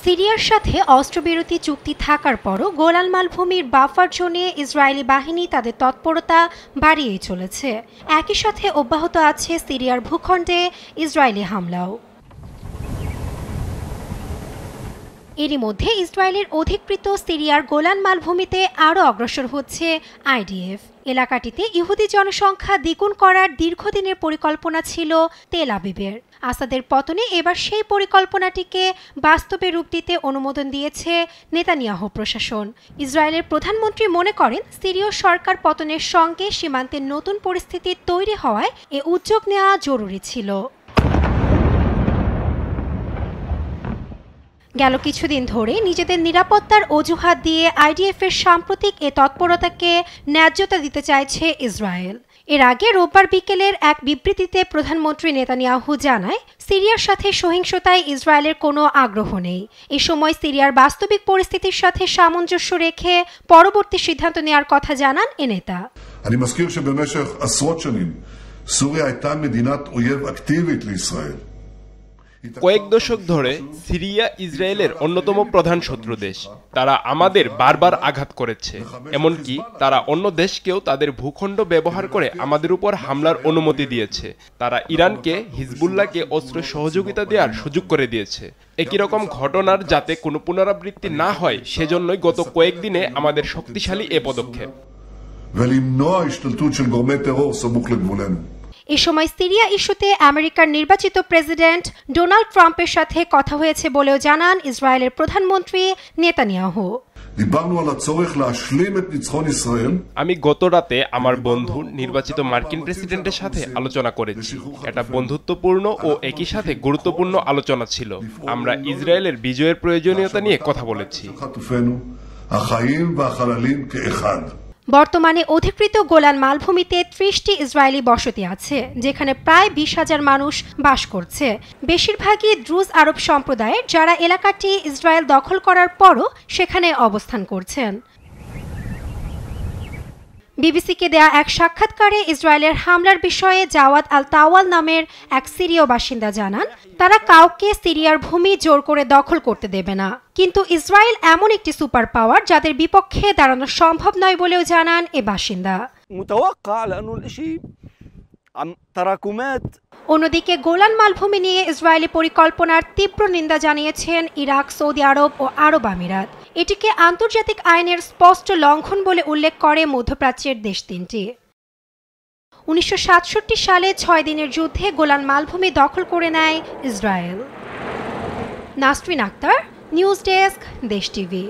সিরিয়ার সাথে অস্ত্রবিরতি চুক্তি থাকার পরও গোলান মালভূমির বাফার জোনে ইসরায়েলি বাহিনী তাদের তৎপরতা বাড়িয়ে চলেছে। একই সাথে অব্যাহত আছে সিরিয়ার ভূখণ্ডে ইসরায়েলি হামলাও। এরই মধ্যে ইসরায়েলের অধিকৃত সিরিয়ার গোলান মালভূমিতে আরও অগ্রসর হচ্ছে আইডিএফ। এলাকাটিতে ইহুদি জনসংখ্যা দ্বিগুণ করার দীর্ঘদিনের পরিকল্পনা ছিল তেল আবিবের। আসাদের পতনে এবার সেই পরিকল্পনাটিকে বাস্তবে রূপ দিতে অনুমোদন দিয়েছে নেতানিয়াহু প্রশাসন। ইসরায়েলের প্রধানমন্ত্রী মনে করেন, সিরীয় সরকার পতনের সঙ্গে সীমান্তে নতুন পরিস্থিতি তৈরি হওয়ায় এ উদ্যোগ নেওয়া জরুরি ছিল। গেল কিছুদিন ধরে নিজেদের নিরাপত্তার অজুহাত দিয়ে আইডিএফের সাম্প্রতিক এ তৎপরতাকে ন্যায্যতা দিতে চাইছে ইসরায়েল। এর আগে রোববার বিকেলের এক বিবৃতিতে প্রধানমন্ত্রী নেতানিয়াহু জানায়, সিরিয়ার সাথে সহিংসতায় ইসরায়েলের কোনো আগ্রহ নেই। এ সময় সিরিয়ার বাস্তবিক পরিস্থিতির সাথে সামঞ্জস্য রেখে পরবর্তী সিদ্ধান্ত নেওয়ার কথা জানান এ নেতা। אני מזכיר שבמשך עשרות שנים סוריה הייתה מדינת אויב אקטיבית לישראל. কয়েক দশক ধরে সিরিয়া ইসরায়েলের অন্যতম প্রধান শত্রু দেশ। তারা আমাদের বারবার আঘাত করেছে, এমনকি তারা অন্য দেশকেও তাদের ভূখণ্ড ব্যবহার করে আমাদের উপর হামলার অনুমতি দিয়েছে। তারা ইরানকে, হিজবুল্লাহকে অস্ত্র সহযোগিতা দেওয়ার সুযোগ করে দিয়েছে। একই রকম ঘটনার যাতে কোনো পুনরাবৃত্তি না হয়, সেজন্যই গত কয়েকদিনে আমাদের শক্তিশালী এ পদক্ষেপ। এ সময় সিরিয়া ইস্যুতে আমেরিকার নির্বাচিত প্রেসিডেন্ট ডোনাল্ড ট্রাম্পের সাথে কথা হয়েছে বলেও জানান ইসরায়েলের প্রধানমন্ত্রী নেতানিয়াহু। আমি গত রাতে আমার বন্ধু নির্বাচিত মার্কিন প্রেসিডেন্টের সাথে আলোচনা করেছি। এটা বন্ধুত্বপূর্ণ ও একই সাথে গুরুত্বপূর্ণ আলোচনা ছিল। আমরা ইসরায়েলের বিজয়ের প্রয়োজনীয়তা নিয়ে কথা বলেছি। বর্তমানে অধিকৃত গোলান মালভূমিতে 30টি ইসরায়েলি বসতি আছে, যেখানে প্রায় 20,000 মানুষ বাস করছে। বেশিরভাগই দ্রুজ আরব সম্প্রদায়ের, যারা এলাকাটি ইসরায়েল দখল করার পরও সেখানে অবস্থান করছেন। বিবিসিকে দেয়া এক সাক্ষাৎকারে ইসরায়েলের হামলার বিষয়ে জাওয়াদ আল তাওয়াল নামের এক সিরীয় বাসিন্দা জানান, তারা কাউকে সিরিয়ার ভূমি জোর করে দখল করতে দেবে না। কিন্তু ইসরায়েল এমন একটি সুপার পাওয়ার যাদের বিপক্ষে দাঁড়ানো সম্ভব নয় বলেও জানান এ বাসিন্দা। অন্যদিকে গোলান মালভূমি নিয়ে ইসরায়েলি পরিকল্পনার তীব্র নিন্দা জানিয়েছেন ইরাক, সৌদি আরব ও আরব আমিরাত। এটিকে আন্তর্জাতিক আইনের স্পষ্ট লঙ্ঘন বলে উল্লেখ করে মধ্যপ্রাচ্যের দেশ তিনটি। 1967 সালে 6 দিনের যুদ্ধে গোলান মালভূমি দখল করে নেয় Israel. Nasrin Akter, news desk, Desh TV.